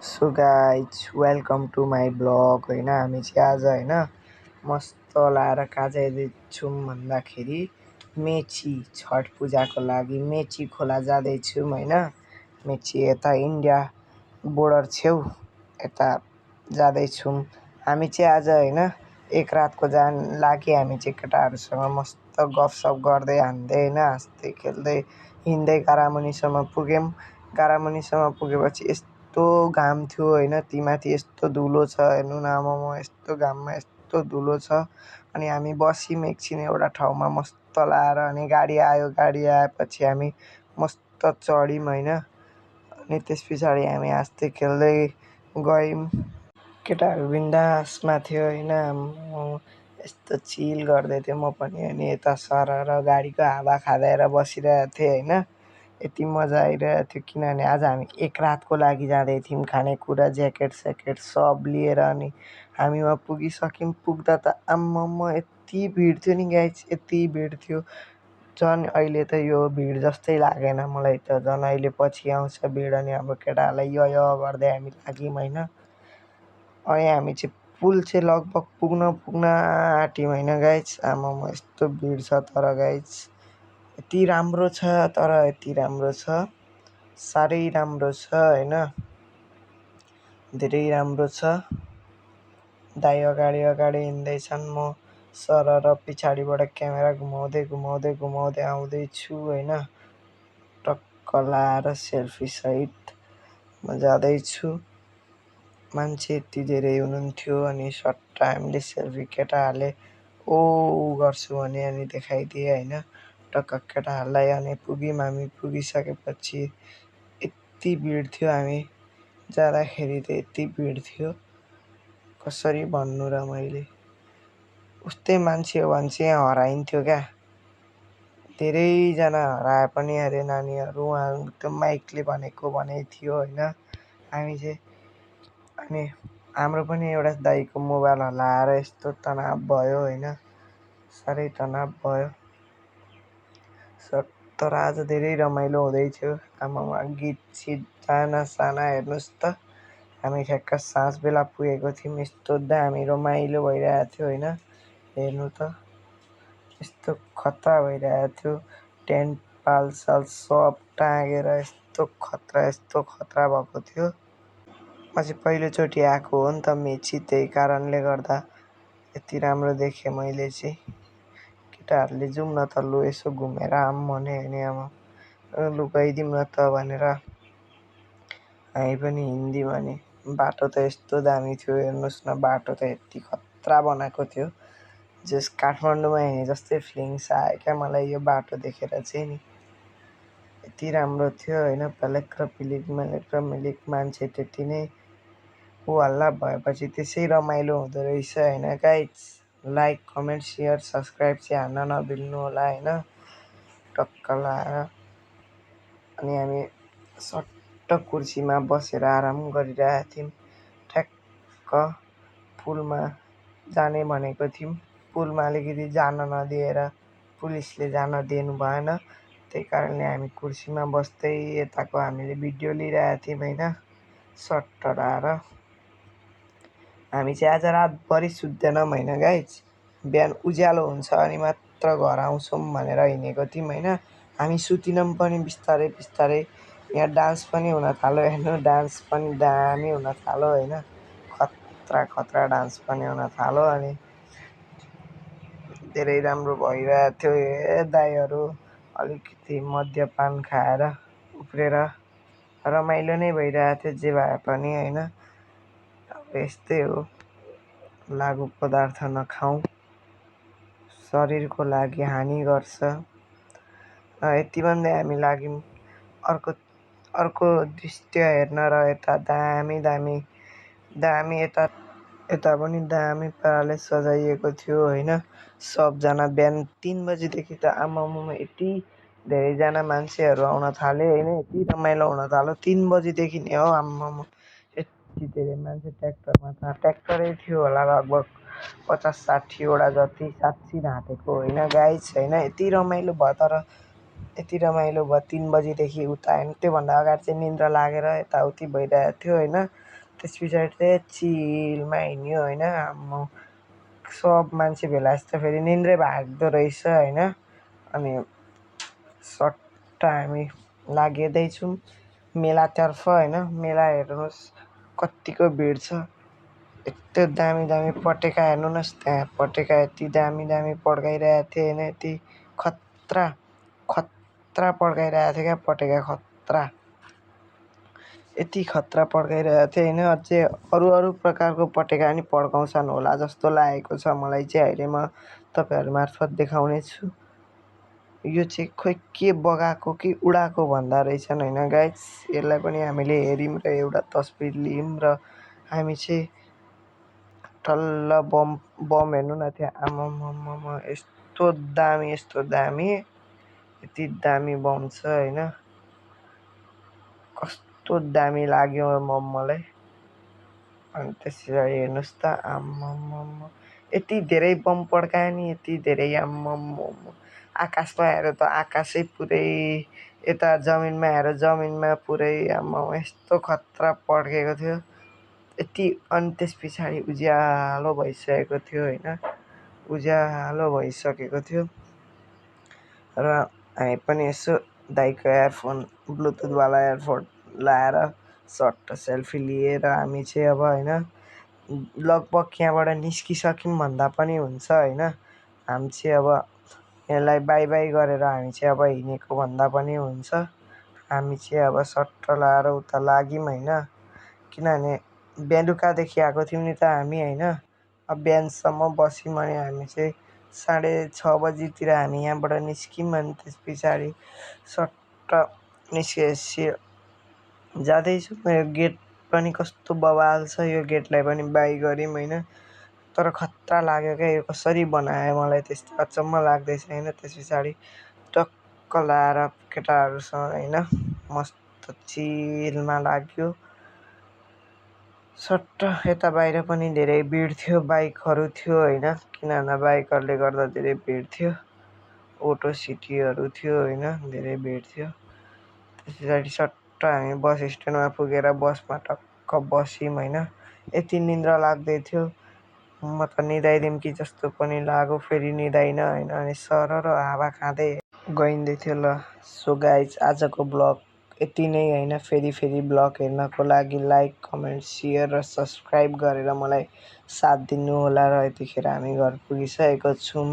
So guys welcome to my blog होइन। हामी चाहिँ आज होइन मस्त लाएर कहाँ जाँदैछौँ भन्दाखेरि मेची छठ पूजाको लागि मेची खोला जाँदैछौँ होइन। मेची यता इन्डिया बोर्डर छेउ यता जाँदैछौँ हामी चाहिँ आज होइन। एक रातको लागि हामी चाहिँ केटाहरूसँग मस्त गफसफ गर्दै हान्दै होइन हाँस्दै खेल्दै हिँड्दै गारामुनिसम्म पुग्यौँ। गारामुनिसम्म पुगेपछि यस्तो घाम थियो होइन। तीमाथि यस्तो धुलो छ हेर्नु न आमामा, यस्तो घाममा यस्तो धुलो छ। अनि हामी बस्यौँ एकछिन एउटा ठाउँमा मस्त लाएर। अनि गाडी आएपछि हामी मस्त चढ्यौँ होइन। अनि त्यस पछाडि हामी हाँस्दै खेल्दै गयौँ। केटाहरू बिन्दासमा थियो होइन। यस्तो चिल गर्दै थियो म पनि। अनि यता सरर गाडीको हावा खाँदै बसिरहेको थिएँ होइन। यति मजा आइरहेको थियो किनभने आज हामी एक रातको लागि जाँदै थियौँ। खानेकुरा ज्याकेट स्याकेट सब लिएर। अनि हामी वहाँ पुगिसक्यौँ। पुग्दा त आम्मामा यति भिड थियो नि गाइस, यति भिड थियो। झन् अहिले त यो भिड जस्तै लागेन मलाई त। झन् अहिले पछि आउँछ भिड। अनि हाम्रो केटाहरूलाई य गर्दै हामी लाग्यौँ होइन। अनि हामी चाहिँ पुल चाहिँ लगभग पुग्न आँट्यौँ होइन गाइस। आमामा यस्तो भिड छ तर गाइस यति राम्रो छ, तर यति राम्रो छ, साह्रै राम्रो छ होइन। धेरै राम्रो छ। दाइ अगाडि हिँड्दैछन्, म सरर पछाडिबाट क्यामेरा घुमाउँदै आउँदैछु होइन। टक्क लाएर सेल्फी सहित म जाँदैछु। मान्छे यति धेरै हुनुहुन्थ्यो। अनि सट्ट हामीले सेल्फी केटाहरूले ओ गर्छु भने अनि देखाइदिएँ होइन टक्क केटाहरूलाई। अनि पुग्यौँ हामी। पुगिसकेपछि यति भिड थियो हामी जाँदाखेरि त यति भिड थियो कसरी भन्नु र मैले। उस्तै मान्छे हो भने चाहिँ यहाँ हराइन्थ्यो क्या। धेरैजना हराए पनि अरे नानीहरू उहाँ त्यो माइकले भनेको भनाइ थियो होइन। हामी चाहिँ अनि हाम्रो पनि एउटा दाइको मोबाइल हल्लाएर यस्तो तनाव भयो होइन। साह्रै तनाव भयो। तर आज धेरै रमाइलो हुँदैथ्यो। आमामा गीत सित गाना साना हेर्नुहोस् त। हामी ठ्याक्क साँझ बेला पुगेको थियौँ। यस्तो दामी रमाइलो भइरहेको थियो होइन। हेर्नु त यस्तो खतरा भइरहेको थियो। टेन्ट पालसाल सब टाँगेर यस्तो खतरा भएको थियो। म चाहिँ पहिलोचोटि आएको हो नि त मेची, त्यही कारणले गर्दा यति राम्रो देखेँ मैले चाहिँ। केटाहरूले जाउँ न त लु यसो घुमेर आऊँ भने होइन। अब लु गइदिउँ न त भनेर हामी पनि हिँड्यौँ। अनि बाटो त यस्तो दामी थियो हेर्नुहोस् न। बाटो त यति खतरा बनाएको थियो जस काठमाडौँमा हिँडे जस्तै फिलिङ्स आयो क्या मलाई यो बाटो देखेर चाहिँ नि। यति राम्रो थियो होइन। पेलेक र मिलिक मान्छे त्यति नै हो हल्ला भएपछि त्यसै रमाइलो हुँदो रहेछ होइन guys. Like comment share subscribe चाहिँ हान्न नबिल्नु होला होइन टक्क लाएर। अनि हामी सट्ट कुर्सीमा बसेर आराम गरिरहेको थियौँ। ठ्याक्क पुलमा जाने भनेको थियौँ। पुलमा अलिकति जान नदिएर पुलिसले जान दिनु भएन। त्यही कारणले हामी कुर्सीमा बस्दै यताको हामीले भिडियो लिइरहेको थियौँ होइन सट्ट लाएर। हामी चाहिँ आज रातभरि सुत्दैनौँ होइन गाइज। बिहान उज्यालो हुन्छ अनि मात्र घर आउँछौँ भनेर हिँडेको थियौँ होइन। हामी सुतिनौँ पनि बिस्तारै। यहाँ डान्स पनि हुन थाल्यो हेर्नु। डान्स पनि दामी हुन थाल्यो होइन। खतरा डान्स पनि हुन थाल्यो। अनि धेरै राम्रो भइरहेको थियो। दाइहरू अलिकति मद्यपान खाएर उफ्रेर रमाइलो नै भइरहेको थियो जे भए पनि होइन। अब यस्तै हो, लागु पदार्थ नखाउँ, शरीरको लागि हानि गर्छ। यति भन्दै हामी लाग्यौँ अर्को दृश्य हेर्न। र यता दामी यता पनि दामी पाराले सजाइएको थियो होइन। सबजना बिहान 3 बजीदेखि त आमामा यति धेरैजना मान्छेहरू आउन थाले होइन। यति रमाइलो हुन थाल्यो 3 बजीदेखि नै हो आमामा। यति धेरै मान्छे ट्र्याक्टरै थियो होला लगभग 50-60 वटा जति। साँच्ची ढाँटेको होइन गाइस होइन। यति रमाइलो भयो तर यति रमाइलो भयो 3 बजीदेखि उता होइन। त्योभन्दा अगाडि चाहिँ निन्द्रा लागेर यताउति भइरहेको थियो होइन। त्यस पछाडि चाहिँ चिलमा हिँड्यो होइन। आम्मा सब मान्छे भेला जस्तो फेरि निन्द्रै भाग्दो रहेछ होइन। अनि सट्ट हामी लागिँदैछौँ मेलातर्फ होइन। मेला हेर्नुहोस् कत्तिको भिड छ। यस्तो दामी दामी पटेका हेर्नुहोस् त्यहाँ पटेका यति दामी दामी पड्काइरहेको थियो होइन। यति खतरा खतरा पड्काइरहेको थियो क्या पटेका खतरा। यति खतरा पड्काइरहेको थियो होइन। अझै अरू प्रकारको पटेका पनि पड्काउँछन् होला जस्तो लागेको छ मलाई चाहिँ। अहिले म तपाईँहरू मार्फत देखाउने छु। यो चाहिँ खोइ के बगाएको कि उडाएको भन्दा रहेछन् होइन गाइस। यसलाई पनि हामीले हेऱ्यौँ र एउटा तस्बिर लियौँ र हामी चाहिँ टल्ल बम हेर्नु न त्यहाँ आम्मामामा यस्तो दामी यति दामी बम छ होइन। कस्तो दामी लाग्यो मलाई। अनि त्यस पछाडि हेर्नुहोस् त आम्मामामा यति धेरै बम पड्कायो नि यति धेरै आम्मामा। आकाशमा हेर त आकाशै पुरै यता जमिनमा हेर जमिनमा पुरै आम्मामा यस्तो खतरा पड्केको थियो यति। अनि त्यस पछाडि उज्यालो भइसकेको थियो होइन। उज्यालो भइसकेको थियो र हामी पनि यसो दाइको एयरफोन ब्लुटुथवाला एयरफोन लाएर सट्ट सेल्फी लिएर हामी चाहिँ अब होइन लगभग यहाँबाट निस्किसक्यौँ भन्दा पनि हुन्छ होइन। हामी चाहिँ अब यसलाई बाई बाई गरेर हामी चाहिँ अब हिँडेको भन्दा पनि हुन्छ। हामी चाहिँ अब सट्ट लाएर उता लाग्यौँ होइन। किनभने बेलुकादेखि आएको थियौँ नि त हामी होइन। अब बिहानसम्म बस्यौँ अनि हामी चाहिँ 6:30 बजीतिर हामी यहाँबाट निस्क्यौँ। अनि त्यस पछाडि सट्ट निस्केपछि जाँदैछौँ। यो गेट पनि कस्तो बवाल छ। यो गेटलाई पनि बाई गऱ्यौँ होइन। तर खतरा लाग्यो क्या यो कसरी बनायो मलाई त्यस्तो अचम्म लाग्दैछ होइन। त्यस पछाडि टक्क लाएर केटाहरूसँग होइन मस्त चिलमा लाग्यो। सट्ट यता बाहिर पनि धेरै भिड थियो बाइकहरू थियो होइन। किनभने बाइकहरूले गर्दा धेरै भिड थियो। अटो सिटीहरू थियो होइन धेरै भिड थियो। त्यस पछाडि सट्ट हामी बस स्ट्यान्डमा पुगेर बसमा टक्क बस्यौँ होइन। यति निन्द्रा लाग्दै थियो म त निदाइदिउँ कि जस्तो पनि लाग्यो फेरि निदाइनँ होइन। अनि सरर हावा खाँदै गइँदै थियो। ल सो गाइज आजको ब्लग यति नै होइन। फेरि ब्लग हेर्नको लागि लाइक कमेन्ट सेयर र सब्सक्राइब गरेर मलाई साथ दिनु होला। र यतिखेर हामी घर पुगिसकेको छौँ।